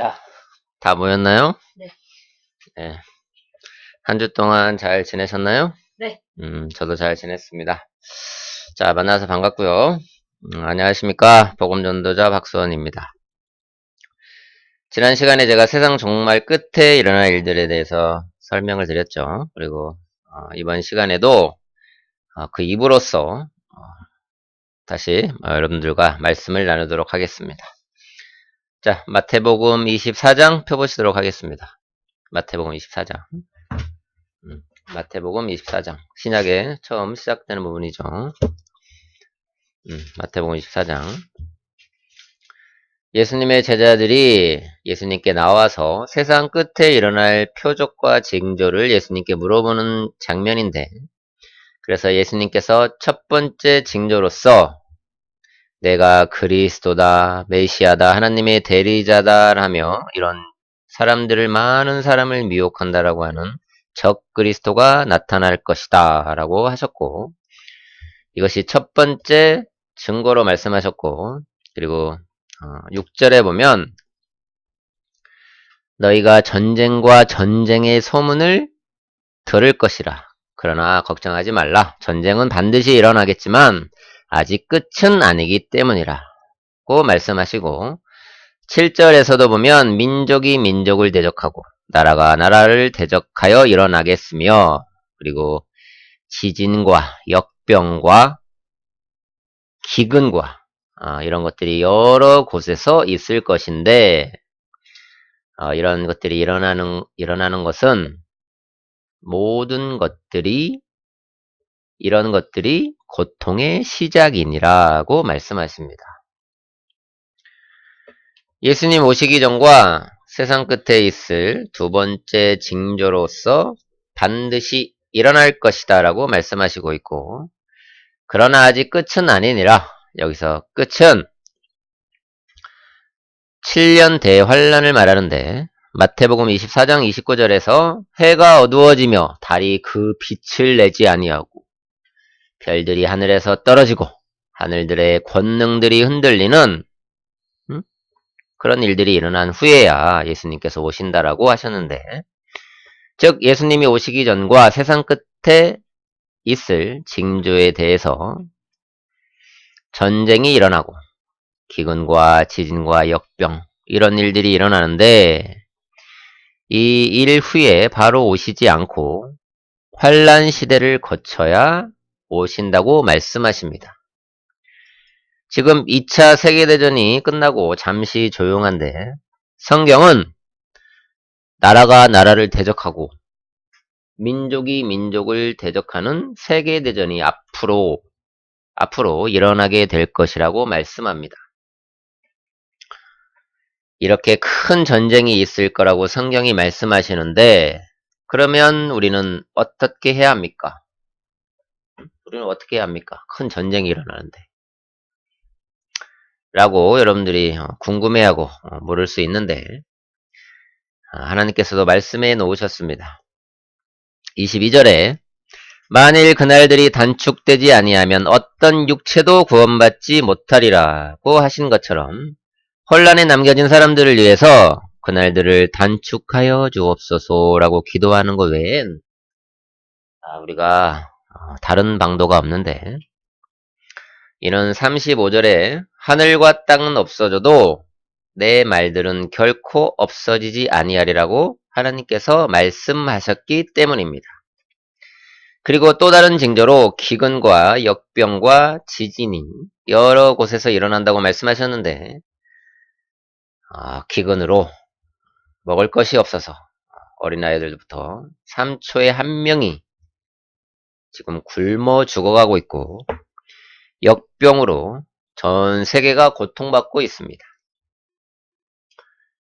자, 다 모였나요? 네. 네. 한 주 동안 잘 지내셨나요? 네. 저도 잘 지냈습니다. 자, 만나서 반갑고요. 안녕하십니까. 복음전도자 박수원입니다. 지난 시간에 제가 세상 정말 끝에 일어날 일들에 대해서 설명을 드렸죠. 그리고 이번 시간에도 그 입으로써 다시 여러분들과 말씀을 나누도록 하겠습니다. 자, 마태복음 24장 펴보시도록 하겠습니다. 마태복음 24장. 마태복음 24장. 신약에 처음 시작되는 부분이죠. 마태복음 24장. 예수님의 제자들이 예수님께 나와서 세상 끝에 일어날 표적과 징조를 예수님께 물어보는 장면인데, 그래서 예수님께서 첫 번째 징조로서 내가 그리스도다, 메시아다, 하나님의 대리자다 라며 이런 많은 사람을 미혹한다라고 하는 적 그리스도가 나타날 것이다 라고 하셨고, 이것이 첫 번째 증거로 말씀하셨고, 그리고 6절에 보면 너희가 전쟁과 전쟁의 소문을 들을 것이라. 그러나 걱정하지 말라. 전쟁은 반드시 일어나겠지만 아직 끝은 아니기 때문이라 고 말씀하시고, 7절에서도 보면 민족이 민족을 대적하고 나라가 나라를 대적하여 일어나겠으며, 그리고 지진과 역병과 기근과 이런 것들이 여러 곳에서 있을 것인데, 이런 것들이 일어나는 것은 이런 것들이 고통의 시작이니라고 말씀하십니다. 예수님 오시기 전과 세상 끝에 있을 두 번째 징조로서 반드시 일어날 것이다 라고 말씀하시고 있고, 그러나 아직 끝은 아니니라. 여기서 끝은 7년 대환란을 말하는데, 마태복음 24장 29절에서 해가 어두워지며 달이 그 빛을 내지 아니하고 별들이 하늘에서 떨어지고 하늘들의 권능들이 흔들리는 그런 일들이 일어난 후에야 예수님께서 오신다라고 하셨는데, 즉 예수님이 오시기 전과 세상 끝에 있을 징조에 대해서 전쟁이 일어나고 기근과 지진과 역병 이런 일들이 일어나는데, 이 일 후에 바로 오시지 않고 환란 시대를 거쳐야 오신다고 말씀하십니다. 지금 2차 세계대전이 끝나고 잠시 조용한데, 성경은 나라가 나라를 대적하고 민족이 민족을 대적하는 세계대전이 앞으로 일어나게 될 것이라고 말씀합니다. 이렇게 큰 전쟁이 있을 거라고 성경이 말씀하시는데, 그러면 우리는 어떻게 해야 합니까? 큰 전쟁이 일어나는데. 라고 여러분들이 궁금해하고 물을 수 있는데, 하나님께서도 말씀해 놓으셨습니다. 22절에 만일 그날들이 단축되지 아니하면 어떤 육체도 구원받지 못하리라고 하신 것처럼, 혼란에 남겨진 사람들을 위해서 그날들을 단축하여 주옵소서라고 기도하는 것 외엔 우리가 다른 방도가 없는데, 이는 35절에 하늘과 땅은 없어져도 내 말들은 결코 없어지지 아니하리라고 하나님께서 말씀하셨기 때문입니다. 그리고 또 다른 징조로 기근과 역병과 지진이 여러 곳에서 일어난다고 말씀하셨는데, 기근으로 먹을 것이 없어서 어린아이들부터 3초에 1명이 지금 굶어 죽어가고 있고, 역병으로 전 세계가 고통받고 있습니다.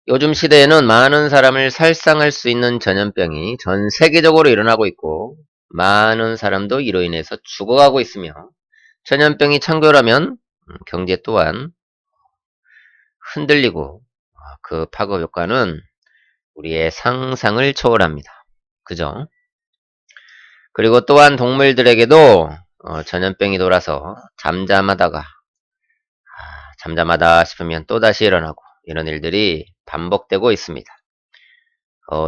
요즘 시대에는 많은 사람을 살상할 수 있는 전염병이 전 세계적으로 일어나고 있고, 많은 사람도 이로 인해서 죽어가고 있으며, 전염병이 창궐하면 경제 또한 흔들리고 그 파급 효과는 우리의 상상을 초월합니다. 그죠? 그리고 또한 동물들에게도 전염병이 돌아서 잠잠하다 싶으면 또다시 일어나고, 이런 일들이 반복되고 있습니다.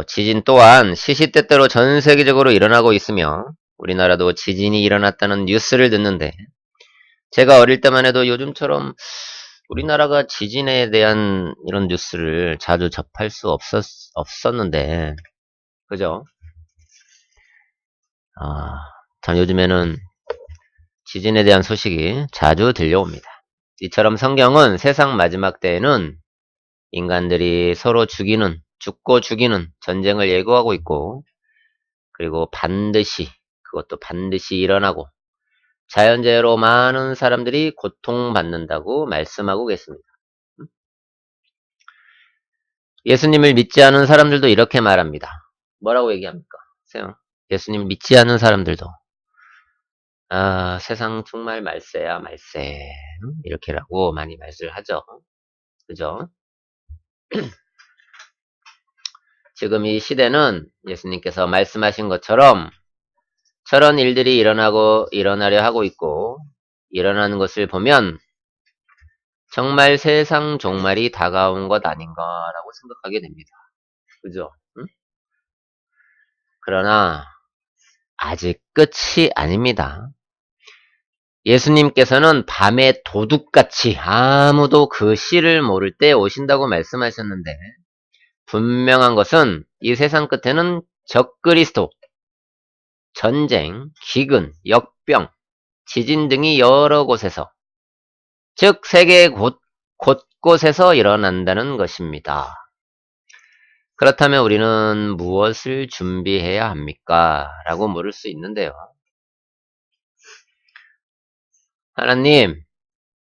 지진 또한 시시때때로 전 세계적으로 일어나고 있으며 우리나라도 지진이 일어났다는 뉴스를 듣는데 제가 어릴 때만 해도 요즘처럼 우리나라가 지진에 대한 이런 뉴스를 자주 접할 수 없었는데 그죠? 참 요즘에는 지진에 대한 소식이 자주 들려옵니다. 이처럼 성경은 세상 마지막 때에는 인간들이 서로 죽고 죽이는 전쟁을 예고하고 있고, 그리고 그것도 반드시 일어나고, 자연재해로 많은 사람들이 고통받는다고 말씀하고 계십니다. 예수님을 믿지 않은 사람들도 이렇게 말합니다. 뭐라고 얘기합니까? 예수님을 믿지 않는 사람들도, 세상 정말 말세야, 말세. 이렇게라고 많이 말씀을 하죠. 그죠? 지금 이 시대는 예수님께서 말씀하신 것처럼 저런 일들이 일어나려 하고 있고, 일어나는 것을 보면 정말 세상 종말이 다가온 것 아닌가라고 생각하게 됩니다. 그죠? 응? 그러나 아직 끝이 아닙니다. 예수님께서는 밤에 도둑같이 아무도 그 씨를 모를 때 오신다고 말씀하셨는데 분명한 것은 이 세상 끝에는 적그리스도, 전쟁, 기근, 역병, 지진 등이 여러 곳에서 즉 세계 곳곳에서 일어난다는 것입니다. 그렇다면 우리는 무엇을 준비해야 합니까? 라고 물을 수 있는데요. 하나님,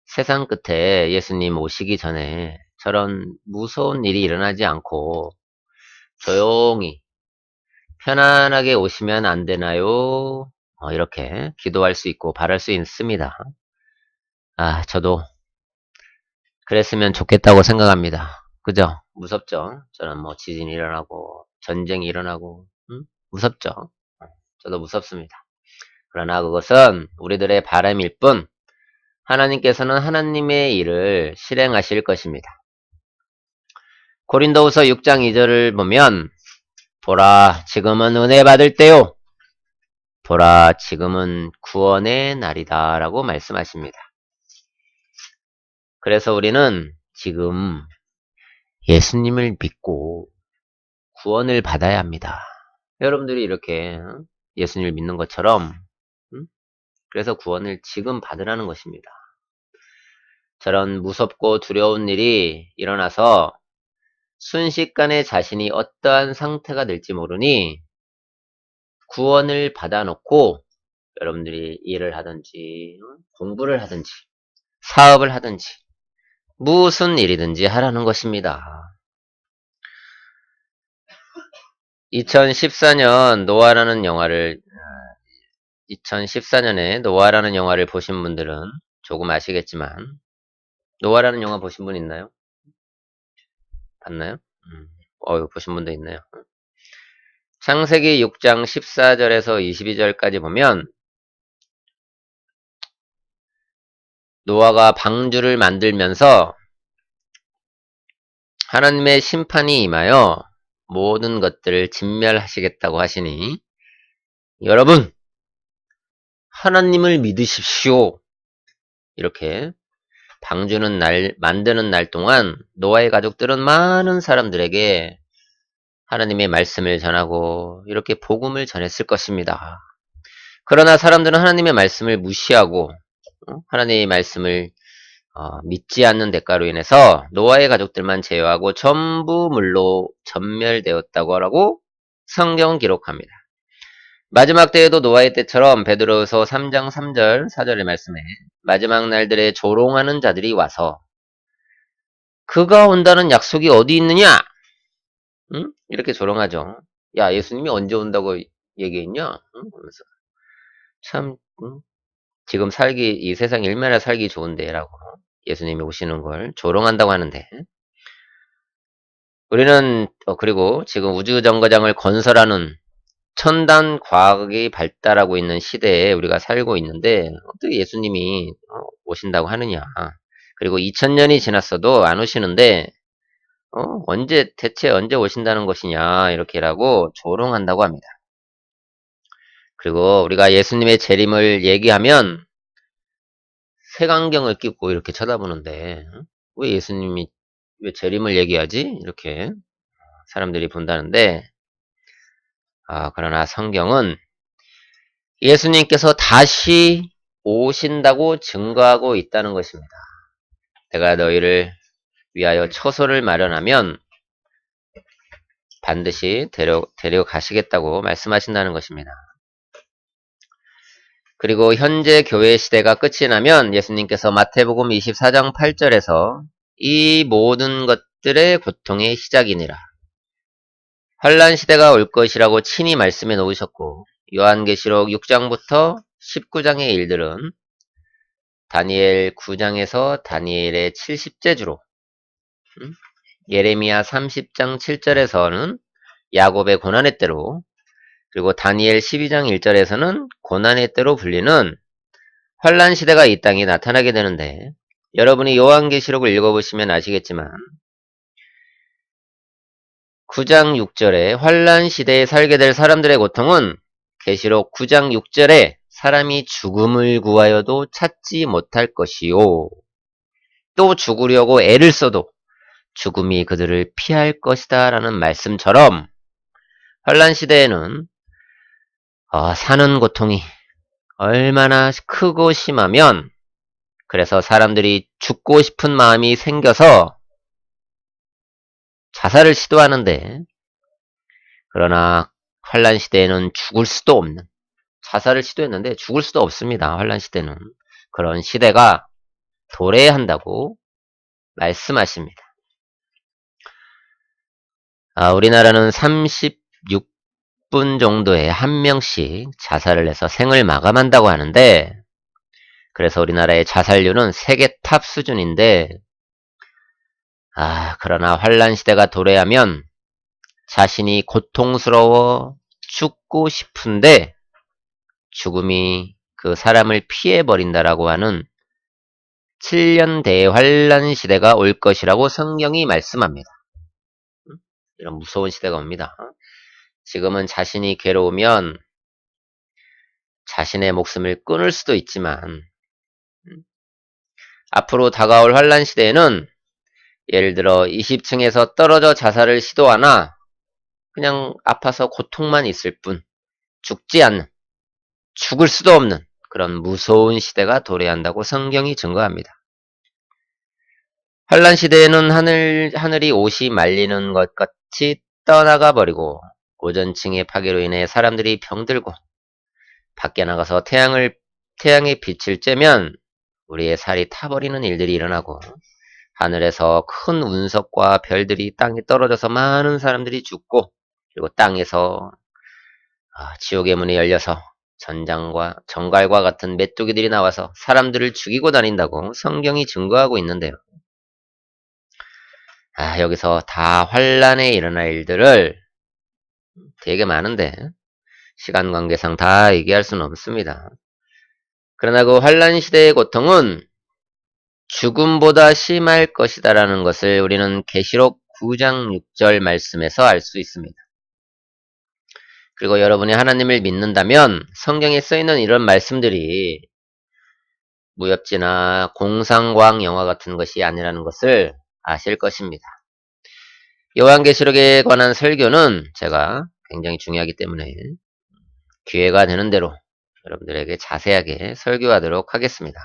세상 끝에 예수님 오시기 전에 저런 무서운 일이 일어나지 않고 조용히 편안하게 오시면 안 되나요? 이렇게 기도할 수 있고 바랄 수 있습니다. 저도 그랬으면 좋겠다고 생각합니다. 그죠? 무섭죠? 저는 뭐 지진이 일어나고 전쟁이 일어나고 무섭죠? 저도 무섭습니다. 그러나 그것은 우리들의 바람일 뿐 하나님께서는 하나님의 일을 실행하실 것입니다. 고린도후서 6장 2절을 보면 보라 지금은 은혜 받을 때요 보라 지금은 구원의 날이다 라고 말씀하십니다. 그래서 우리는 지금 예수님을 믿고 구원을 받아야 합니다. 여러분들이 이렇게 예수님을 믿는 것처럼 그래서 구원을 지금 받으라는 것입니다. 저런 무섭고 두려운 일이 일어나서 순식간에 자신이 어떠한 상태가 될지 모르니 구원을 받아놓고 여러분들이 일을 하든지 공부를 하든지 사업을 하든지 무슨 일이든지 하라는 것입니다. 2014년에 노아라는 영화를 보신 분들은 조금 아시겠지만 노아라는 영화 보신 분 있나요? 봤나요? 보신 분도 있네요. 창세기 6장 14절에서 22절까지 보면 노아가 방주를 만들면서 하나님의 심판이 임하여 모든 것들을 진멸하시겠다고 하시니 여러분 하나님을 믿으십시오. 이렇게 만드는 날 동안 노아의 가족들은 많은 사람들에게 하나님의 말씀을 전하고 이렇게 복음을 전했을 것입니다. 그러나 사람들은 하나님의 말씀을 무시하고 하나님의 말씀을 믿지 않는 대가로 인해서 노아의 가족들만 제외하고 전부 물로 전멸되었다고 하라고 성경은 기록합니다. 마지막 때에도 노아의 때처럼 베드로서 3장 3절 4절의 말씀에 마지막 날들에 조롱하는 자들이 와서 그가 온다는 약속이 어디 있느냐? 이렇게 조롱하죠. 야, 예수님이 언제 온다고 얘기했냐? 그러면서 참 지금 이 세상이 얼마나 살기 좋은데 라고 예수님이 오시는 걸 조롱한다고 하는데 우리는 그리고 지금 우주정거장을 건설하는 첨단 과학이 발달하고 있는 시대에 우리가 살고 있는데 어떻게 예수님이 오신다고 하느냐. 그리고 2000년이 지났어도 안 오시는데 대체 언제 오신다는 것이냐, 이렇게라고 조롱한다고 합니다. 그리고 우리가 예수님의 재림을 얘기하면 색안경을 끼고 이렇게 쳐다보는데, 왜 예수님이 왜 재림을 얘기하지? 이렇게 사람들이 본다는데, 그러나 성경은 예수님께서 다시 오신다고 증거하고 있다는 것입니다. 내가 너희를 위하여 처소를 마련하면 반드시 데려가시겠다고 말씀하신다는 것입니다. 그리고 현재 교회 시대가 끝이 나면 예수님께서 마태복음 24장 8절에서 이 모든 것들의 고통의 시작이니라. 환란 시대가 올 것이라고 친히 말씀해 놓으셨고, 요한계시록 6장부터 19장의 일들은 다니엘 9장에서 다니엘의 70제주로, 예레미야 30장 7절에서는 야곱의 고난의 때로, 그리고 다니엘 12장 1절에서는 고난의 때로 불리는 환란 시대가 이 땅에 나타나게 되는데, 여러분이 요한계시록을 읽어보시면 아시겠지만 9장 6절에 환란 시대에 살게 될 사람들의 고통은 계시록 9장 6절에 사람이 죽음을 구하여도 찾지 못할 것이요, 또 죽으려고 애를 써도 죽음이 그들을 피할 것이다 라는 말씀처럼 환란 시대에는 사는 고통이 얼마나 크고 심하면, 그래서 사람들이 죽고 싶은 마음이 생겨서 자살을 시도하는데, 그러나 환란 시대에는 죽을 수도 없는, 자살을 시도했는데 죽을 수도 없습니다. 환란 시대는 그런 시대가 도래한다고 말씀하십니다. 우리나라는 36분 정도에 한 명씩 자살을 해서 생을 마감한다고 하는데, 그래서 우리나라의 자살률은 세계 탑 수준인데, 그러나 환란 시대가 도래하면 자신이 고통스러워 죽고 싶은데 죽음이 그 사람을 피해버린다라고 하는 7년 대환란 시대가 올 것이라고 성경이 말씀합니다. 이런 무서운 시대가 옵니다. 지금은 자신이 괴로우면 자신의 목숨을 끊을 수도 있지만, 앞으로 다가올 환란 시대에는 예를 들어 20층에서 떨어져 자살을 시도하나 그냥 아파서 고통만 있을 뿐 죽지 않는, 죽을 수도 없는 그런 무서운 시대가 도래한다고 성경이 증거합니다. 환란 시대에는 하늘이 옷이 말리는 것 같이 떠나가 버리고, 오존층의 파괴로 인해 사람들이 병들고, 밖에 나가서 태양의 빛을 쬐면 우리의 살이 타버리는 일들이 일어나고, 하늘에서 큰 운석과 별들이 땅에 떨어져서 많은 사람들이 죽고, 그리고 땅에서 지옥의 문이 열려서 정갈과 같은 메뚜기들이 나와서 사람들을 죽이고 다닌다고 성경이 증거하고 있는데요. 여기서 다 환란에 일어날 일들을 되게 많은데 시간 관계상 다 얘기할 수는 없습니다. 그러나 그 환란 시대의 고통은 죽음보다 심할 것이다라는 것을 우리는 계시록 9장 6절 말씀에서 알 수 있습니다. 그리고 여러분이 하나님을 믿는다면 성경에 쓰이는 이런 말씀들이 무협지나 공상과학 영화 같은 것이 아니라는 것을 아실 것입니다. 요한계시록에 관한 설교는 제가 굉장히 중요하기 때문에 기회가 되는 대로 여러분들에게 자세하게 설교하도록 하겠습니다.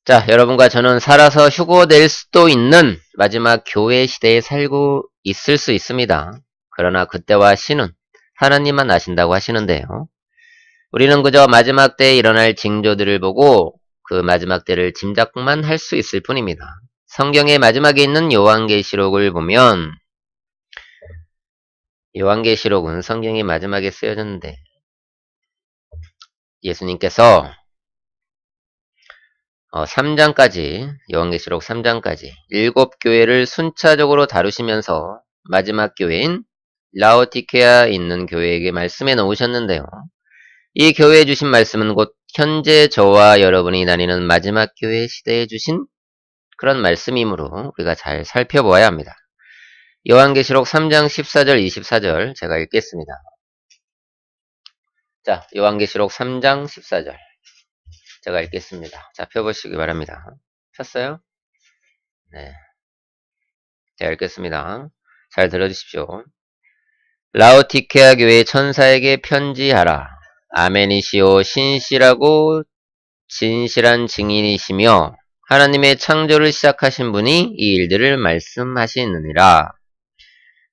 자, 여러분과 저는 살아서 휴고될 수도 있는 마지막 교회 시대에 살고 있을 수 있습니다. 그러나 그때와 시는 하나님만 아신다고 하시는데요. 우리는 그저 마지막 때에 일어날 징조들을 보고 그 마지막 때를 짐작만 할 수 있을 뿐입니다. 성경의 마지막에 있는 요한계시록을 보면, 요한계시록은 성경의 마지막에 쓰여졌는데 예수님께서 3장까지, 요한계시록 3장까지 7교회를 순차적으로 다루시면서 마지막 교회인 라오디케아에 있는 교회에게 말씀해 놓으셨는데요. 이 교회에 주신 말씀은 곧 현재 저와 여러분이 다니는 마지막 교회 시대에 주신 그런 말씀이므로 우리가 잘 살펴보아야 합니다. 요한계시록 3장 14절 24절 제가 읽겠습니다. 자, 요한계시록 3장 14절 제가 읽겠습니다. 자, 펴보시기 바랍니다. 폈어요? 네. 제가 읽겠습니다. 잘 들어주십시오. 라오디케아 교회 천사에게 편지하라. 아멘이시오 신실하고 진실한 증인이시며 하나님의 창조를 시작하신 분이 이 일들을 말씀하시느니라.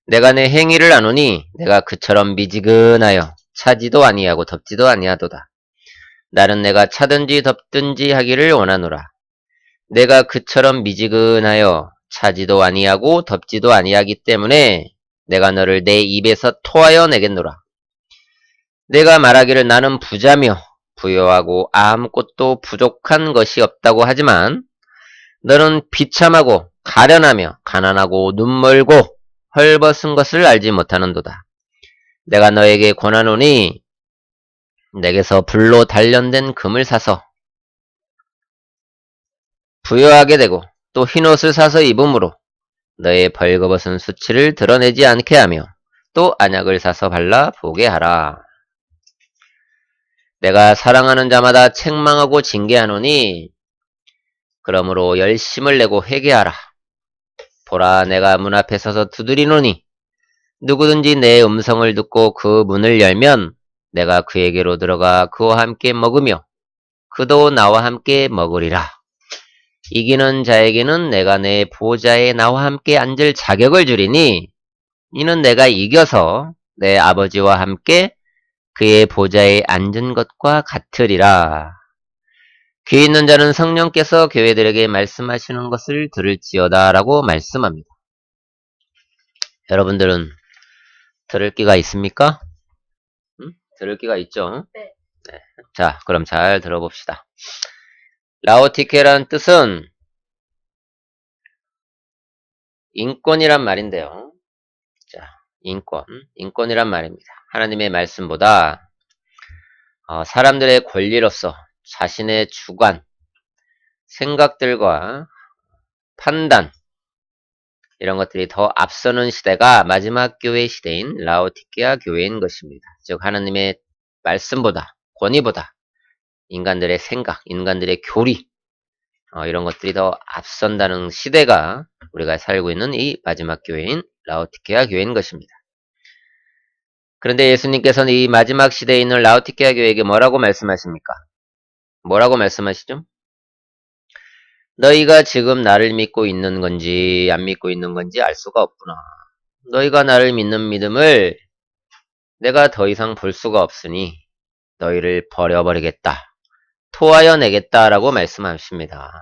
내가 내 행위를 아노니 내가 그처럼 미지근하여 차지도 아니하고 덥지도 아니하도다. 나는 내가 차든지 덥든지 하기를 원하노라. 내가 그처럼 미지근하여 차지도 아니하고 덥지도 아니하기 때문에 내가 너를 내 입에서 토하여 내겠노라. 내가 말하기를 나는 부자며 부요하고 아무것도 부족한 것이 없다고 하지만 너는 비참하고 가련하며 가난하고 눈멀고 헐벗은 것을 알지 못하는도다. 내가 너에게 권하노니 내게서 불로 단련된 금을 사서 부요하게 되고 또 흰옷을 사서 입음으로 너의 벌거벗은 수치를 드러내지 않게 하며 또 안약을 사서 발라 보게 하라. 내가 사랑하는 자마다 책망하고 징계하노니 그러므로 열심을 내고 회개하라. 보라 내가 문 앞에 서서 두드리노니 누구든지 내 음성을 듣고 그 문을 열면 내가 그에게로 들어가 그와 함께 먹으며 그도 나와 함께 먹으리라. 이기는 자에게는 내가 내 보좌에 나와 함께 앉을 자격을 주리니 이는 내가 이겨서 내 아버지와 함께 그의 보좌에 앉은 것과 같으리라. 귀 있는 자는 성령께서 교회들에게 말씀하시는 것을 들을지어다 라고 말씀합니다. 여러분들은 들을 기가 있습니까? 들을 기가 있죠? 네. 네. 자, 그럼 잘 들어봅시다. 라오디케라는 뜻은 인권이란 말인데요. 자, 인권이란 말입니다. 하나님의 말씀보다 사람들의 권리로서 자신의 주관, 생각들과 판단 이런 것들이 더 앞서는 시대가 마지막 교회 시대인 라오디케아 교회인 것입니다. 즉 하나님의 말씀보다 권위보다 인간들의 생각, 인간들의 교리 이런 것들이 더 앞선다는 시대가 우리가 살고 있는 이 마지막 교회인 라오디케아 교회인 것입니다. 그런데 예수님께서는 이 마지막 시대에 있는 라오디케아 교회에게 뭐라고 말씀하십니까? 뭐라고 말씀하시죠? 너희가 지금 나를 믿고 있는 건지 안 믿고 있는 건지 알 수가 없구나. 너희가 나를 믿는 믿음을 내가 더 이상 볼 수가 없으니 너희를 버려버리겠다. 토하여 내겠다라고 말씀하십니다.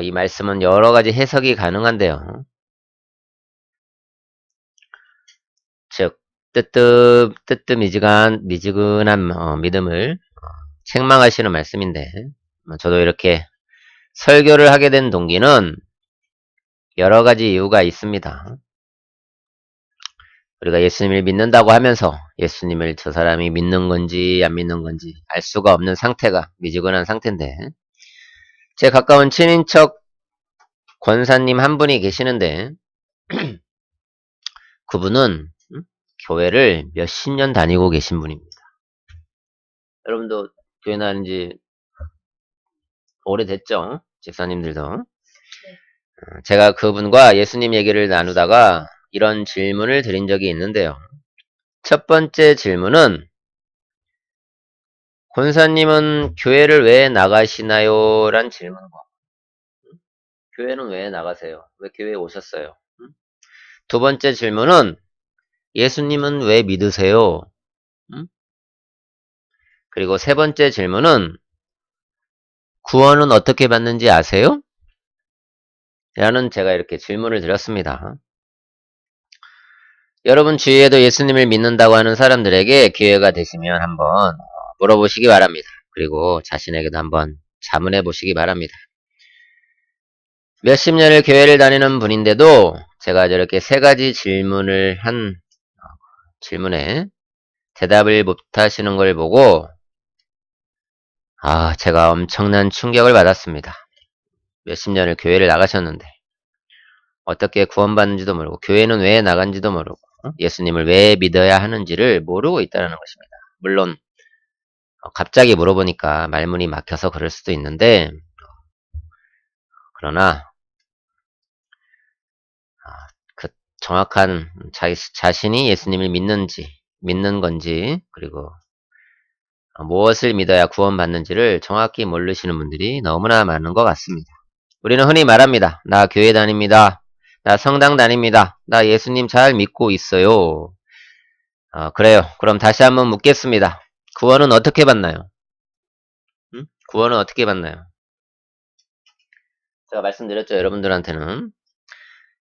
이 말씀은 여러 가지 해석이 가능한데요. 즉 뜨뜻미지근한 믿음을 책망하시는 말씀인데 저도 이렇게 설교를 하게 된 동기는 여러 가지 이유가 있습니다. 우리가 예수님을 믿는다고 하면서 예수님을 저 사람이 믿는 건지 안 믿는 건지 알 수가 없는 상태가 미지근한 상태인데 제 가까운 친인척 권사님 한 분이 계시는데 그분은 교회를 몇십 년 다니고 계신 분입니다. 여러분도 교회 다닌 지 오래됐죠? 집사님들도. 네. 제가 그분과 예수님 얘기를 나누다가 이런 질문을 드린 적이 있는데요. 첫 번째 질문은 권사님은 교회를 왜 나가시나요? 란 질문과 교회는 왜 나가세요? 왜 교회에 오셨어요? 두 번째 질문은 예수님은 왜 믿으세요? 그리고 세 번째 질문은 구원은 어떻게 받는지 아세요? 라는 제가 이렇게 질문을 드렸습니다. 여러분 주위에도 예수님을 믿는다고 하는 사람들에게 기회가 되시면 한번 물어보시기 바랍니다. 그리고 자신에게도 한번 자문해 보시기 바랍니다. 몇십 년을 교회를 다니는 분인데도 제가 저렇게 세 가지 질문을 한 질문에 대답을 못하시는 걸 보고 제가 엄청난 충격을 받았습니다. 몇십 년을 교회를 나가셨는데 어떻게 구원받는지도 모르고 교회는 왜 나간지도 모르고 예수님을 왜 믿어야 하는지를 모르고 있다는 것입니다. 물론 갑자기 물어보니까 말문이 막혀서 그럴 수도 있는데 그러나 그 정확한 자신이 예수님을 믿는 건지 그리고 무엇을 믿어야 구원받는지를 정확히 모르시는 분들이 너무나 많은 것 같습니다. 우리는 흔히 말합니다. 나 교회 다닙니다. 나 성당 다닙니다. 나 예수님 잘 믿고 있어요. 그래요. 그럼 다시 한번 묻겠습니다. 구원은 어떻게 받나요? 구원은 어떻게 받나요? 제가 말씀드렸죠. 여러분들한테는.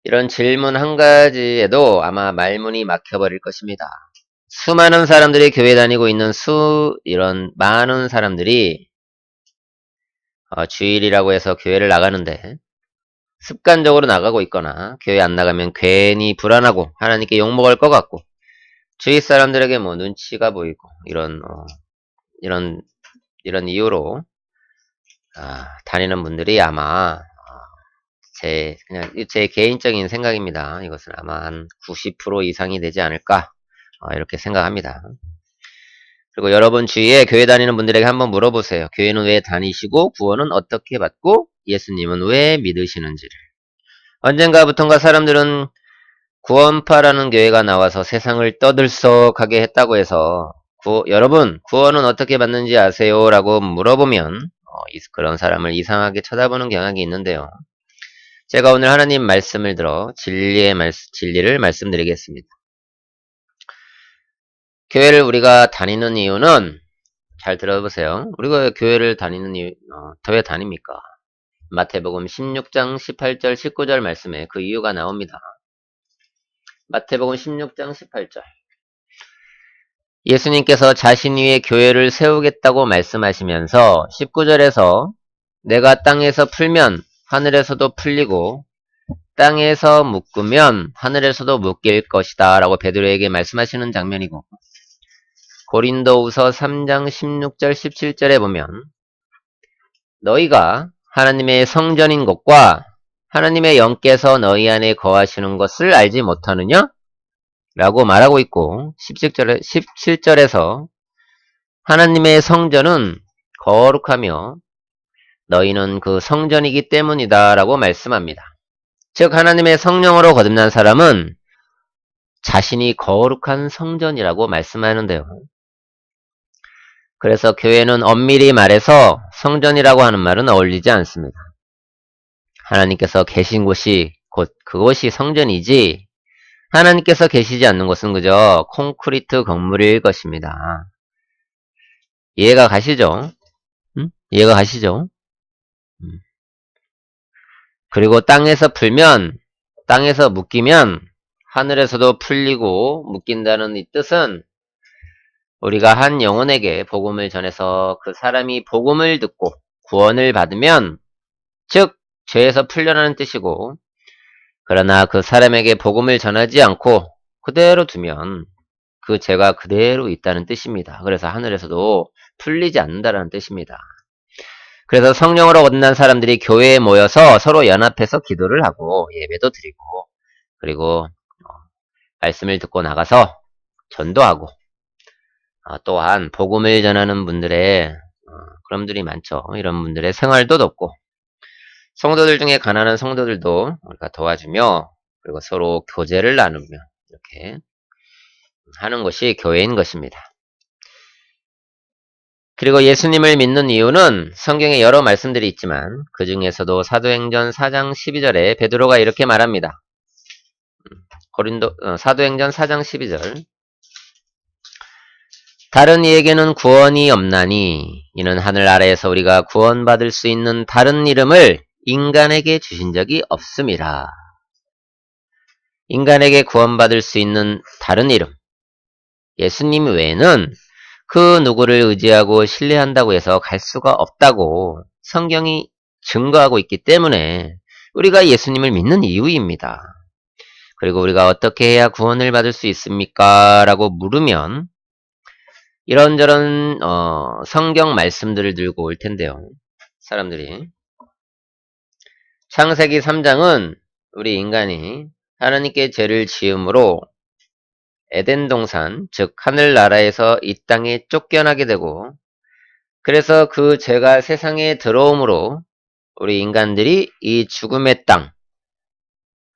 이런 질문 한 가지에도 아마 말문이 막혀버릴 것입니다. 수많은 사람들이 교회 다니고 있는 이런 많은 사람들이 주일이라고 해서 교회를 나가는데 습관적으로 나가고 있거나 교회 안 나가면 괜히 불안하고 하나님께 욕먹을 것 같고 주위 사람들에게 뭐 눈치가 보이고 이런 이유로 다니는 분들이 아마 그냥 제 개인적인 생각입니다. 이것은 아마 한 90% 이상이 되지 않을까 이렇게 생각합니다. 그리고 여러분 주위에 교회 다니는 분들에게 한번 물어보세요. 교회는 왜 다니시고 구원은 어떻게 받고 예수님은 왜 믿으시는지를. 언젠가부턴가 사람들은 구원파라는 교회가 나와서 세상을 떠들썩하게 했다고 해서 여러분 구원은 어떻게 받는지 아세요? 라고 물어보면 그런 사람을 이상하게 쳐다보는 경향이 있는데요. 제가 오늘 하나님 말씀을 들어 진리를 말씀드리겠습니다. 교회를 우리가 다니는 이유는 잘 들어보세요. 우리가 교회를 다니는 이유 왜 다닙니까? 마태복음 16장 18절 19절 말씀에 그 이유가 나옵니다. 마태복음 16장 18절 예수님께서 자신 위에 교회를 세우겠다고 말씀하시면서 19절에서 내가 땅에서 풀면 하늘에서도 풀리고 땅에서 묶으면 하늘에서도 묶일 것이다 라고 베드로에게 말씀하시는 장면이고 고린도후서 3장 16절 17절에 보면 너희가 하나님의 성전인 것과 하나님의 영께서 너희 안에 거하시는 것을 알지 못하느냐? 라고 말하고 있고 17절에서 하나님의 성전은 거룩하며 너희는 그 성전이기 때문이다 라고 말씀합니다. 즉 하나님의 성령으로 거듭난 사람은 자신이 거룩한 성전이라고 말씀하는데요. 그래서 교회는 엄밀히 말해서 성전이라고 하는 말은 어울리지 않습니다. 하나님께서 계신 곳이 곧 그곳이 성전이지 하나님께서 계시지 않는 곳은 그저 콘크리트 건물일 것입니다. 이해가 가시죠? 이해가 가시죠? 그리고 땅에서 묶이면 하늘에서도 풀리고 묶인다는 이 뜻은 우리가 한 영혼에게 복음을 전해서 그 사람이 복음을 듣고 구원을 받으면 즉 죄에서 풀려나는 뜻이고 그러나 그 사람에게 복음을 전하지 않고 그대로 두면 그 죄가 그대로 있다는 뜻입니다. 그래서 하늘에서도 풀리지 않는다는 뜻입니다. 그래서 성령으로 거듭난 사람들이 교회에 모여서 서로 연합해서 기도를 하고 예배도 드리고 그리고 말씀을 듣고 나가서 전도하고 또한 복음을 전하는 분들의 그런 분들이 많죠. 이런 분들의 생활도 돕고 성도들 중에 가난한 성도들도 우리가 도와주며 그리고 서로 교제를 나누며 이렇게 하는 것이 교회인 것입니다. 그리고 예수님을 믿는 이유는 성경에 여러 말씀들이 있지만 그 중에서도 사도행전 4장 12절에 베드로가 이렇게 말합니다. 사도행전 4장 12절 다른 이에게는 구원이 없나니 이는 하늘 아래에서 우리가 구원받을 수 있는 다른 이름을 인간에게 주신 적이 없음이라. 인간에게 구원받을 수 있는 다른 이름 예수님 외에는 그 누구를 의지하고 신뢰한다고 해서 갈 수가 없다고 성경이 증거하고 있기 때문에 우리가 예수님을 믿는 이유입니다. 그리고 우리가 어떻게 해야 구원을 받을 수 있습니까? 라고 물으면 이런저런 성경 말씀들을 들고 올 텐데요. 사람들이 창세기 3장은 우리 인간이 하나님께 죄를 지음으로 에덴 동산, 즉 하늘나라에서 이 땅에 쫓겨나게 되고, 그래서 그 죄가 세상에 들어옴으로 우리 인간들이 이 죽음의 땅,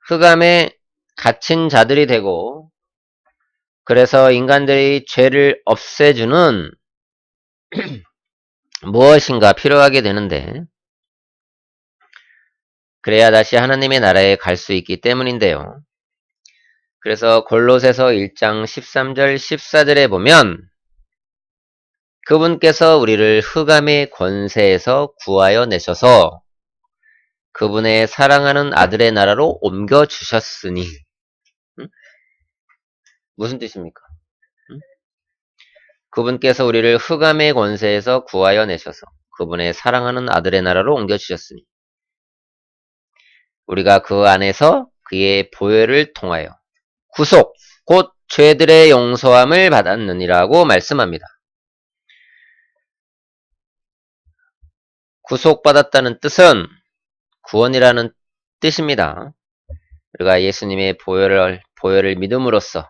흑암에 갇힌 자들이 되고, 그래서 인간들이 죄를 없애주는 무엇인가 필요하게 되는데, 그래야 다시 하나님의 나라에 갈 수 있기 때문인데요. 그래서 골로새서 1장 13절 14절에 보면 그분께서 우리를 흑암의 권세에서 구하여 내셔서 그분의 사랑하는 아들의 나라로 옮겨주셨으니. 무슨 뜻입니까? 그분께서 우리를 흑암의 권세에서 구하여 내셔서 그분의 사랑하는 아들의 나라로 옮겨주셨으니 우리가 그 안에서 그의 보혈을 통하여 구속, 곧 죄들의 용서함을 받았느니라고 말씀합니다. 구속받았다는 뜻은 구원이라는 뜻입니다. 우리가 예수님의 보혈을 믿음으로써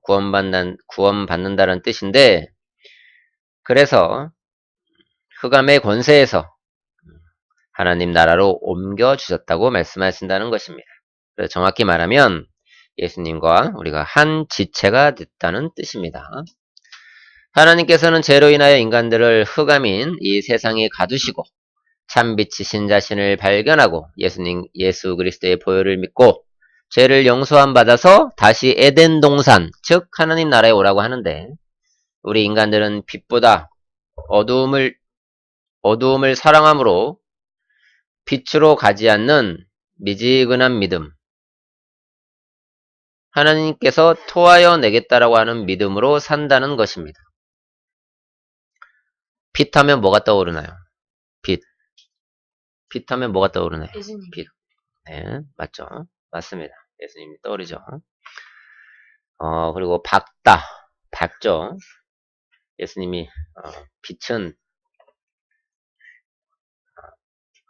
구원받는다는 뜻인데, 그래서 흑암의 권세에서 하나님 나라로 옮겨주셨다고 말씀하신다는 것입니다. 그래서 정확히 말하면 예수님과 우리가 한 지체가 됐다는 뜻입니다. 하나님께서는 죄로 인하여 인간들을 흑암인 이 세상에 가두시고 참빛이신 자신을 발견하고 예수 그리스도의 보혈을 믿고 죄를 용서함 받아서 다시 에덴 동산, 즉 하나님 나라에 오라고 하는데, 우리 인간들은 빛보다 어두움을 사랑함으로 빛으로 가지 않는 미지근한 믿음, 하나님께서 토하여 내겠다라고 하는 믿음으로 산다는 것입니다. 빛하면 뭐가 떠오르나요? 빛. 빛하면 뭐가 떠오르나요? 예수님. 빛. 네, 맞죠? 맞습니다. 예수님이 떠오르죠. 그리고 밝죠. 예수님이 빛은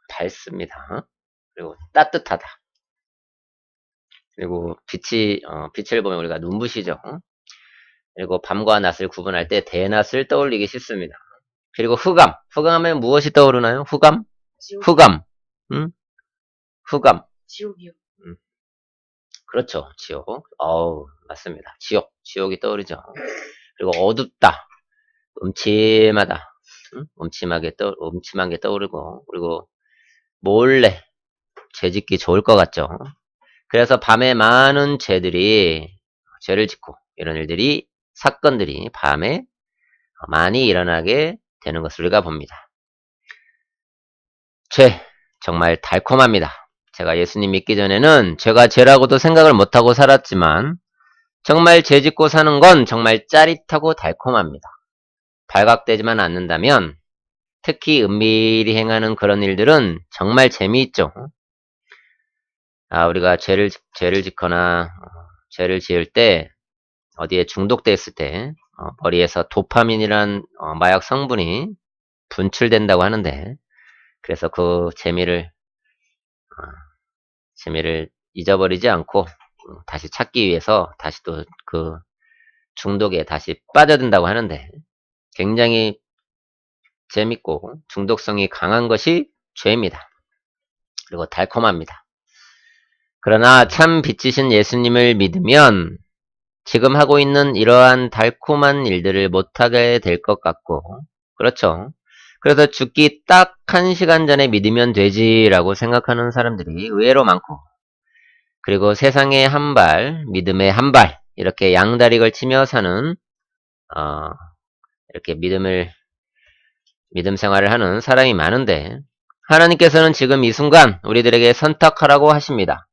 밝습니다. 그리고 따뜻하다. 그리고 빛을 보면 우리가 눈부시죠. 그리고 밤과 낮을 구분할 때 대낮을 떠올리기 쉽습니다. 그리고 흑암하면 무엇이 떠오르나요? 흑암? 지옥. 흑암. 응? 흑암. 지옥이요. 그렇죠. 지옥. 맞습니다. 지옥이 떠오르죠. 그리고 어둡다. 음침하다. 응? 음침한 게 떠오르고, 그리고 몰래 죄짓기 좋을 것 같죠. 그래서 밤에 많은 죄를 짓고, 이런 사건들이 밤에 많이 일어나게 되는 것을 우리가 봅니다. 정말 달콤합니다. 제가 예수님 믿기 전에는 죄가 죄라고도 생각을 못하고 살았지만, 정말 죄 짓고 사는 건 정말 짜릿하고 달콤합니다. 발각되지만 않는다면, 특히 은밀히 행하는 그런 일들은 정말 재미있죠. 우리가 죄를 짓거나 죄를 지을 때, 어디에 중독됐을 때 머리에서 도파민이란 마약 성분이 분출된다고 하는데, 그래서 그 재미를 잊어버리지 않고 다시 찾기 위해서 다시 또 그 중독에 다시 빠져든다고 하는데, 굉장히 재밌고 중독성이 강한 것이 죄입니다. 그리고 달콤합니다. 그러나 참 빛이신 예수님을 믿으면 지금 하고 있는 이러한 달콤한 일들을 못하게 될 것 같고, 그렇죠. 그래서 죽기 딱 1시간 전에 믿으면 되지라고 생각하는 사람들이 의외로 많고, 그리고 세상에 한 발, 믿음에 한 발, 이렇게 양다리 걸치며 사는, 이렇게 믿음 생활을 하는 사람이 많은데, 하나님께서는 지금 이 순간 우리들에게 선택하라고 하십니다.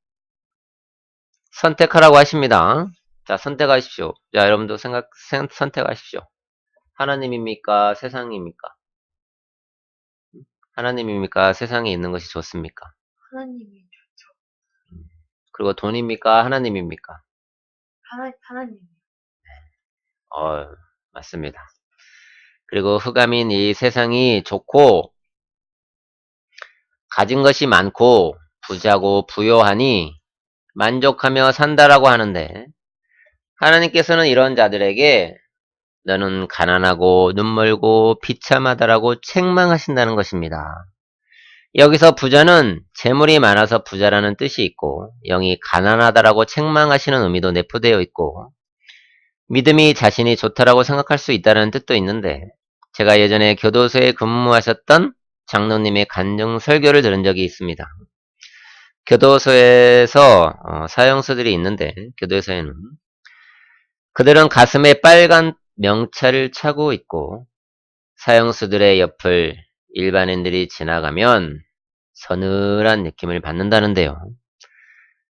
선택하라고 하십니다. 자, 선택하십시오. 자, 여러분도 선택하십시오. 하나님입니까? 세상입니까? 하나님입니까? 세상에 있는 것이 좋습니까? 하나님이 좋죠. 그리고 돈입니까? 하나님입니까? 하나님. 맞습니다. 그리고 흑암인 이 세상이 좋고, 가진 것이 많고, 부자고 부요하니 만족하며 산다라고 하는데 하나님께서는 이런 자들에게 너는 가난하고 눈멀고 비참하다라고 책망하신다는 것입니다. 여기서 부자는 재물이 많아서 부자라는 뜻이 있고 영이 가난하다라고 책망하시는 의미도 내포되어 있고 믿음이 자신이 좋다라고 생각할 수 있다는 뜻도 있는데 제가 예전에 교도소에 근무하셨던 장로님의 간증 설교를 들은 적이 있습니다. 교도소에서 사형수들이 있는데 교도소에는 그들은 가슴에 빨간 명찰을 차고 있고 사형수들의 옆을 일반인들이 지나가면 서늘한 느낌을 받는다는데요.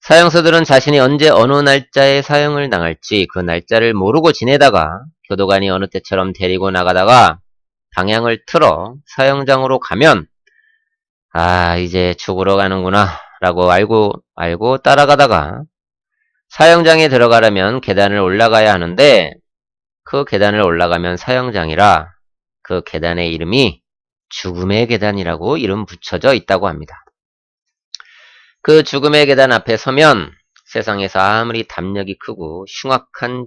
사형수들은 자신이 언제 어느 날짜에 사형을 당할지 그 날짜를 모르고 지내다가 교도관이 어느 때처럼 데리고 나가다가 방향을 틀어 사형장으로 가면 이제 죽으러 가는구나 라고 알고 따라가다가 사형장에 들어가려면 계단을 올라가야 하는데 그 계단을 올라가면 사형장이라 그 계단의 이름이 죽음의 계단이라고 이름 붙여져 있다고 합니다. 그 죽음의 계단 앞에 서면 세상에서 아무리 담력이 크고 흉악한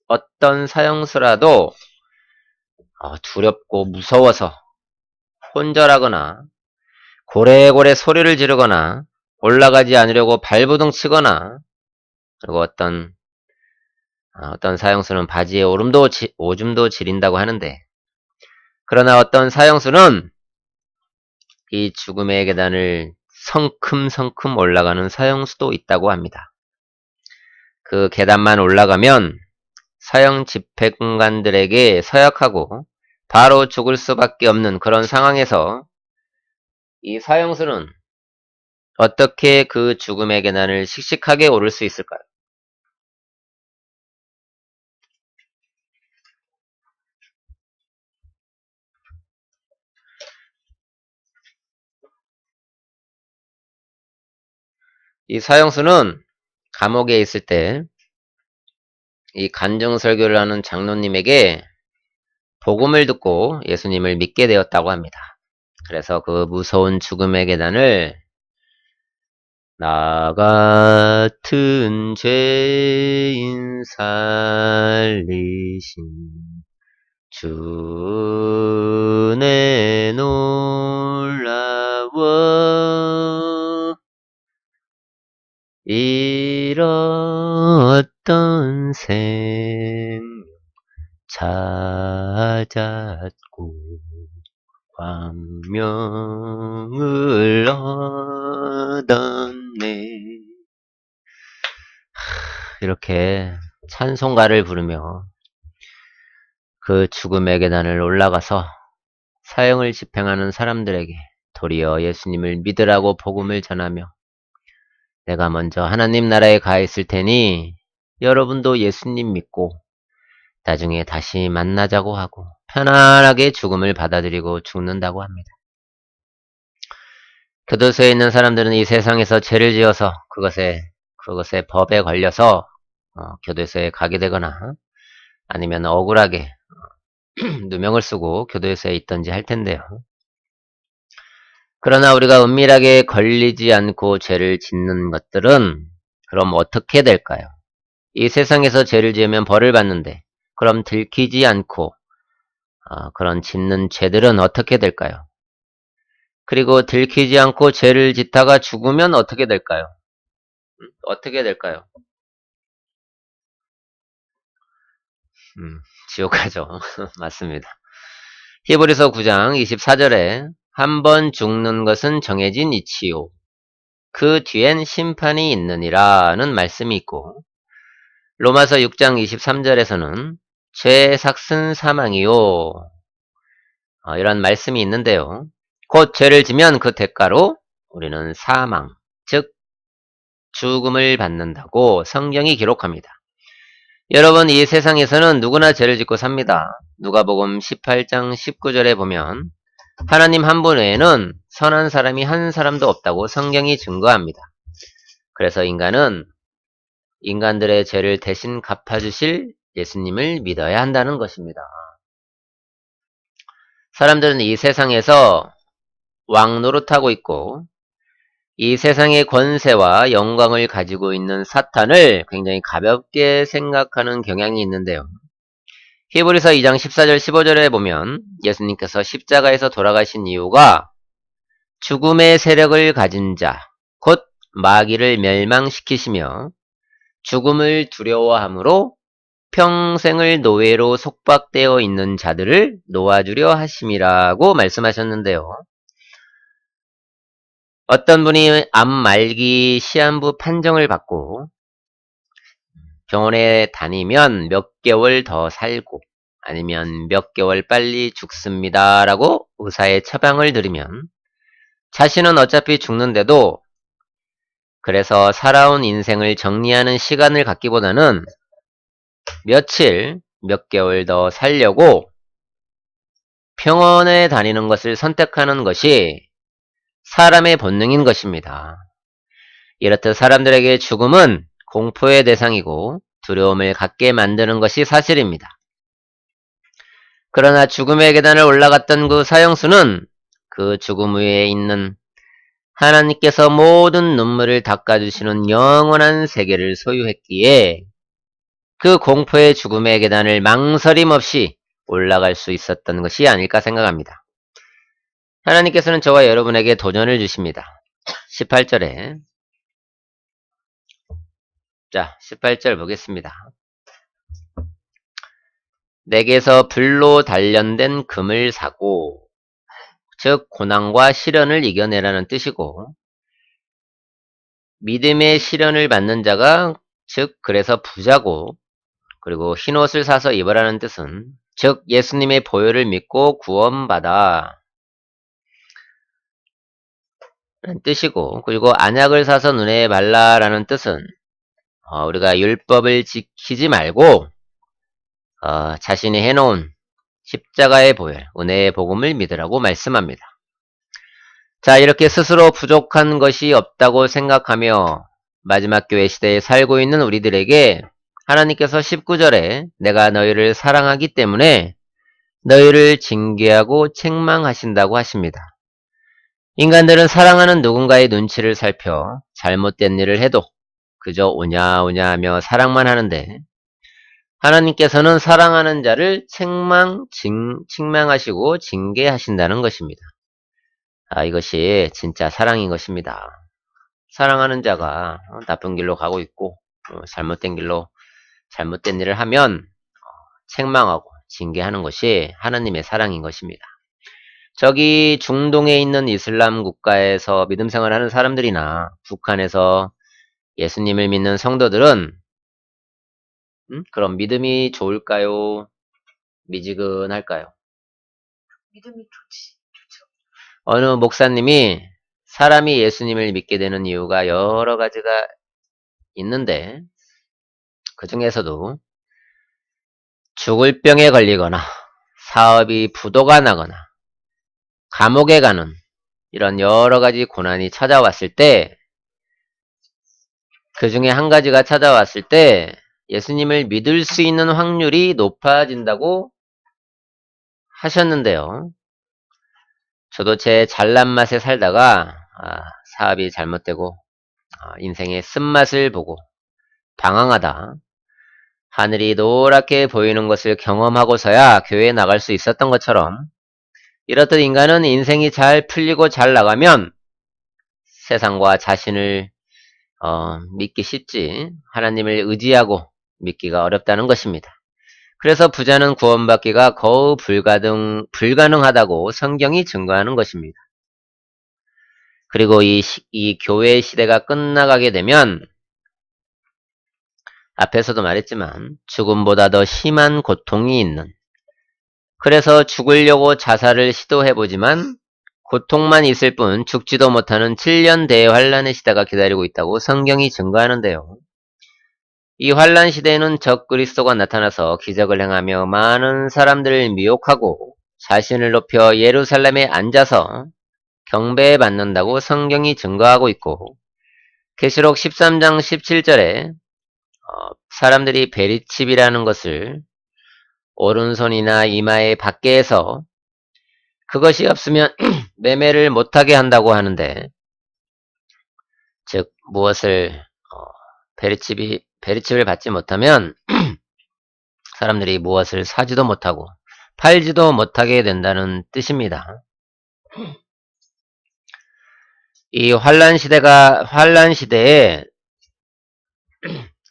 어떤 사형수라도 두렵고 무서워서 혼절하거나 고래고래 소리를 지르거나 올라가지 않으려고 발버둥 치거나 그리고 어떤 사형수는 바지에 오줌도 지린다고 하는데 그러나 어떤 사형수는 이 죽음의 계단을 성큼성큼 올라가는 사형수도 있다고 합니다. 그 계단만 올라가면 사형 집행관들에게 서약하고 바로 죽을 수밖에 없는 그런 상황에서 이 사형수는 어떻게 그 죽음의 계단을 씩씩하게 오를 수 있을까요? 이 사형수는 감옥에 있을 때 이 간증설교를 하는 장로님에게 복음을 듣고 예수님을 믿게 되었다고 합니다. 그래서 그 무서운 죽음의 계단을 나 같은 죄인 살리신 주네 놀라워 잃었던 생명 찾았고 광명을 얻었네. 이렇게 찬송가를 부르며 그 죽음의 계단을 올라가서 사형을 집행하는 사람들에게 도리어 예수님을 믿으라고 복음을 전하며 내가 먼저 하나님 나라에 가 있을 테니 여러분도 예수님 믿고 나중에 다시 만나자고 하고 편안하게 죽음을 받아들이고 죽는다고 합니다. 교도소에 있는 사람들은 이 세상에서 죄를 지어서 그것에 법에 걸려서 교도소에 가게 되거나 아니면 억울하게 누명을 쓰고 교도소에 있던지 할 텐데요. 그러나 우리가 은밀하게 걸리지 않고 죄를 짓는 것들은 그럼 어떻게 될까요? 이 세상에서 죄를 지으면 벌을 받는데 그럼 들키지 않고 그런 짓는 죄들은 어떻게 될까요? 그리고 들키지 않고 죄를 짓다가 죽으면 어떻게 될까요? 어떻게 될까요? 지옥 가죠. 맞습니다. 히브리서 9장 24절에 한 번 죽는 것은 정해진 이치요. 그 뒤엔 심판이 있느니라는 말씀이 있고 로마서 6장 23절에서는 죄의 삭은 사망이요. 이런 말씀이 있는데요. 곧 죄를 지면 그 대가로 우리는 사망, 즉 죽음을 받는다고 성경이 기록합니다. 여러분 이 세상에서는 누구나 죄를 짓고 삽니다. 누가복음 18장 19절에 보면 하나님 한 분 외에는 선한 사람이 한 사람도 없다고 성경이 증거합니다. 그래서 인간은 인간들의 죄를 대신 갚아주실 예수님을 믿어야 한다는 것입니다. 사람들은 이 세상에서 왕 노릇하고 있고 이 세상의 권세와 영광을 가지고 있는 사탄을 굉장히 가볍게 생각하는 경향이 있는데요. 히브리서 2장 14절 15절에 보면 예수님께서 십자가에서 돌아가신 이유가 죽음의 세력을 가진 자, 곧 마귀를 멸망시키시며 죽음을 두려워함으로 평생을 노예로 속박되어 있는 자들을 놓아주려 하심이라고 말씀하셨는데요. 어떤 분이 암 말기 시한부 판정을 받고 병원에 다니면 몇 개월 더 살고 아니면 몇 개월 빨리 죽습니다 라고 의사의 처방을 들으면 자신은 어차피 죽는데도 그래서 살아온 인생을 정리하는 시간을 갖기보다는 며칠, 몇 개월 더 살려고 병원에 다니는 것을 선택하는 것이 사람의 본능인 것입니다. 이렇듯 사람들에게 죽음은 공포의 대상이고 두려움을 갖게 만드는 것이 사실입니다. 그러나 죽음의 계단을 올라갔던 그 사형수는 그 죽음 위에 있는 하나님께서 모든 눈물을 닦아주시는 영원한 세계를 소유했기에 그 공포의 죽음의 계단을 망설임 없이 올라갈 수 있었던 것이 아닐까 생각합니다. 하나님께서는 저와 여러분에게 도전을 주십니다. 18절에 자, 18절 보겠습니다. 내게서 불로 단련된 금을 사고 즉 고난과 시련을 이겨내라는 뜻이고 믿음의 시련을 받는 자가 즉 그래서 부자고 그리고 흰옷을 사서 입으라는 뜻은 즉 예수님의 보혈을 믿고 구원받아 라는 뜻이고 그리고 안약을 사서 눈에 발라라는 뜻은 우리가 율법을 지키지 말고 자신이 해놓은 십자가의 보혈, 은혜의 복음을 믿으라고 말씀합니다. 자, 이렇게 스스로 부족한 것이 없다고 생각하며 마지막 교회 시대에 살고 있는 우리들에게 하나님께서 19절에 내가 너희를 사랑하기 때문에 너희를 징계하고 책망하신다고 하십니다. 인간들은 사랑하는 누군가의 눈치를 살펴 잘못된 일을 해도 그저 오냐오냐 하며 사랑만 하는데 하나님께서는 사랑하는 자를 책망하시고 징계하신다는 것입니다. 이것이 진짜 사랑인 것입니다. 사랑하는 자가 나쁜 길로 가고 있고 잘못된 길로 잘못된 일을 하면 책망하고 징계하는 것이 하나님의 사랑인 것입니다. 저기 중동에 있는 이슬람 국가에서 믿음 생활하는 사람들이나 북한에서 예수님을 믿는 성도들은 그럼 믿음이 좋을까요? 미지근할까요? 믿음이 좋죠. 어느 목사님이 사람이 예수님을 믿게 되는 이유가 여러 가지가 있는데 그 중에서도 죽을 병에 걸리거나 사업이 부도가 나거나 감옥에 가는 이런 여러 가지 고난이 찾아왔을 때 그 중에 한 가지가 찾아왔을 때 예수님을 믿을 수 있는 확률이 높아진다고 하셨는데요. 저도 제 잘난 맛에 살다가 사업이 잘못되고 인생의 쓴맛을 보고 방황하다 하늘이 노랗게 보이는 것을 경험하고서야 교회에 나갈 수 있었던 것처럼 이렇듯 인간은 인생이 잘 풀리고 잘 나가면 세상과 자신을 믿기 쉽지 하나님을 의지하고 믿기가 어렵다는 것입니다. 그래서 부자는 구원받기가 거의 불가능하다고 성경이 증거하는 것입니다. 그리고 이 교회 시대가 끝나가게 되면 앞에서도 말했지만 죽음보다 더 심한 고통이 있는 그래서 죽으려고 자살을 시도해보지만 고통만 있을 뿐 죽지도 못하는 7년 대환란의 시대가 기다리고 있다고 성경이 증거하는데요. 이 환란 시대에는 적그리스도가 나타나서 기적을 행하며 많은 사람들을 미혹하고 자신을 높여 예루살렘에 앉아서 경배받는다고 성경이 증거하고 있고 계시록 13장 17절에 사람들이 베리칩이라는 것을 오른손이나 이마의 밖에서 그것이 없으면 매매를 못하게 한다고 하는데 즉 무엇을 베리칩을 받지 못하면 사람들이 무엇을 사지도 못하고 팔지도 못하게 된다는 뜻입니다. 이 환란 시대에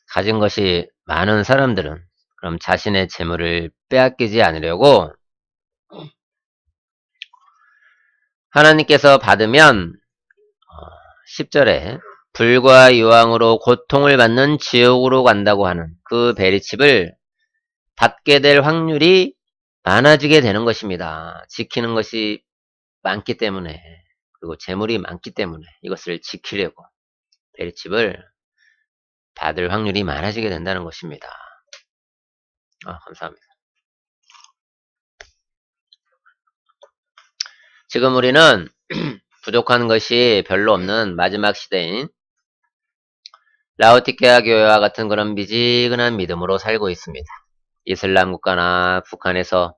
가진 것이 많은 사람들은 그럼 자신의 재물을 빼앗기지 않으려고 하나님께서 받으면 10절에 불과 유황으로 고통을 받는 지옥으로 간다고 하는 그 베리칩을 받게 될 확률이 많아지게 되는 것입니다. 지키는 것이 많기 때문에, 그리고 재물이 많기 때문에 이것을 지키려고 베리칩을 받을 확률이 많아지게 된다는 것입니다. 감사합니다. 지금 우리는 부족한 것이 별로 없는 마지막 시대인 라오디케아 교회와 같은 그런 미지근한 믿음으로 살고 있습니다. 이슬람 국가나 북한에서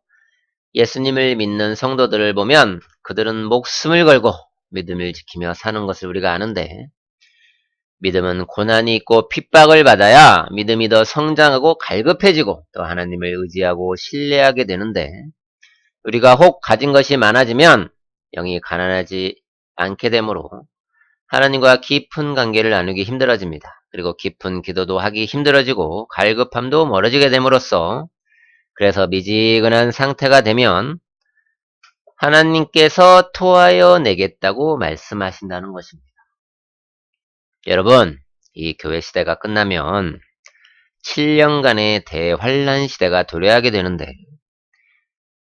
예수님을 믿는 성도들을 보면 그들은 목숨을 걸고 믿음을 지키며 사는 것을 우리가 아는데, 믿음은 고난이 있고 핍박을 받아야 믿음이 더 성장하고 갈급해지고 또 하나님을 의지하고 신뢰하게 되는데, 우리가 혹 가진 것이 많아지면 영이 가난하지 않게 되므로 하나님과 깊은 관계를 나누기 힘들어집니다. 그리고 깊은 기도도 하기 힘들어지고 갈급함도 멀어지게 됨으로써, 그래서 미지근한 상태가 되면 하나님께서 토하여 내겠다고 말씀하신다는 것입니다. 여러분, 이 교회 시대가 끝나면 7년간의 대환란 시대가 도래하게 되는데,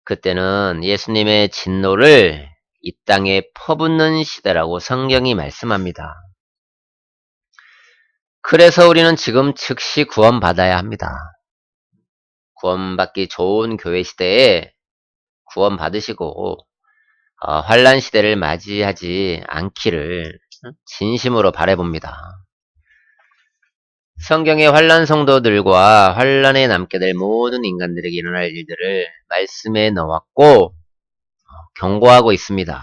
그때는 예수님의 진노를 이 땅에 퍼붓는 시대라고 성경이 말씀합니다. 그래서 우리는 지금 즉시 구원받아야 합니다. 구원받기 좋은 교회 시대에 구원받으시고 환란 시대를 맞이하지 않기를 진심으로 바라봅니다. 성경의 환란 성도들과 환란에 남게 될 모든 인간들에게 일어날 일들을 말씀에 넣었고 경고하고 있습니다.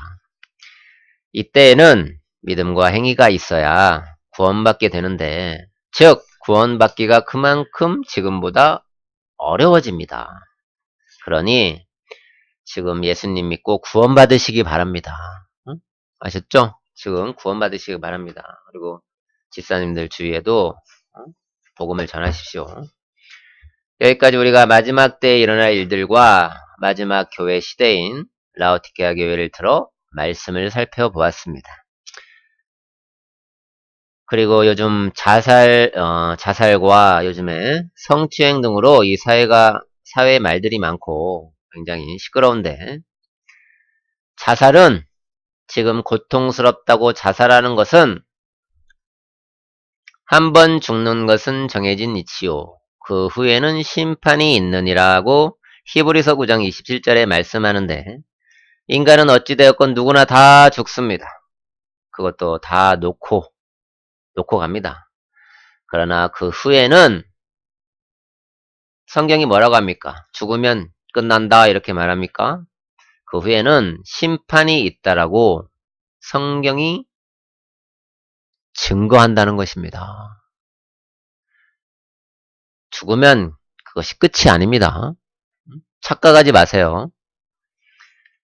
이때에는 믿음과 행위가 있어야 구원받게 되는데, 즉 구원받기가 그만큼 지금보다 어려워집니다. 그러니 지금 예수님 믿고 구원받으시기 바랍니다. 아셨죠? 지금 구원받으시기 바랍니다. 그리고 집사님들 주위에도 복음을 전하십시오. 여기까지 우리가 마지막 때에 일어날 일들과 마지막 교회 시대인 라오디케아 교회를 들어 말씀을 살펴보았습니다. 그리고 요즘 자살과 요즘에 성추행 등으로 이 사회에 말들이 많고 굉장히 시끄러운데, 자살은 지금 고통스럽다고 자살하는 것은 한 번 죽는 것은 정해진 이치요, 그 후에는 심판이 있느니라고 히브리서 9장 27절에 말씀하는데, 인간은 어찌되었건 누구나 다 죽습니다. 그것도 다 놓고 갑니다. 그러나 그 후에는 성경이 뭐라고 합니까? 죽으면 끝난다 이렇게 말합니까? 그 후에는 심판이 있다라고 성경이 증거한다는 것입니다. 죽으면 그것이 끝이 아닙니다. 착각하지 마세요.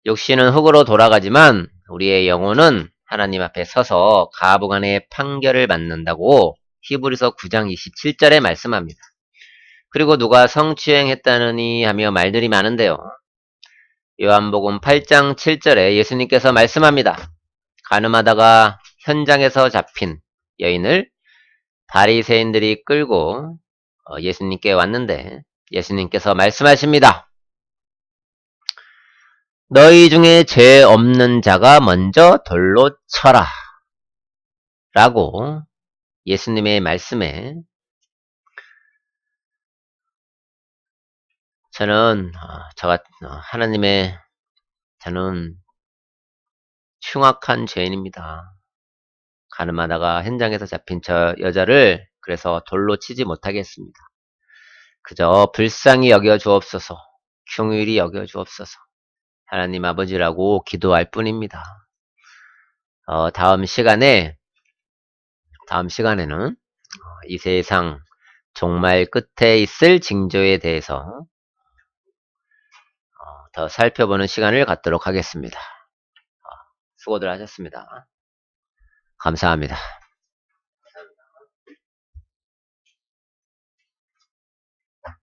육신은 흙으로 돌아가지만 우리의 영혼은 하나님 앞에 서서 가부간의 판결을 받는다고 히브리서 9장 27절에 말씀합니다. 그리고 누가 성추행했다느니 하며 말들이 많은데요. 요한복음 8장 7절에 예수님께서 말씀합니다. 간음하다가 현장에서 잡힌 여인을 바리새인들이 끌고 예수님께 왔는데, 예수님께서 말씀하십니다. 너희 중에 죄 없는 자가 먼저 돌로 쳐라 라고 예수님의 말씀에 저는 저는 흉악한 죄인입니다. 간음하다가 현장에서 잡힌 저 여자를 그래서 돌로 치지 못하겠습니다. 그저 불쌍히 여겨 주옵소서, 긍휼히 여겨 주옵소서, 하나님 아버지라고 기도할 뿐입니다. 다음 시간에 다음 시간에는 이 세상 종말 끝에 있을 징조에 대해서 더 살펴보는 시간을 갖도록 하겠습니다. 수고들 하셨습니다. 감사합니다.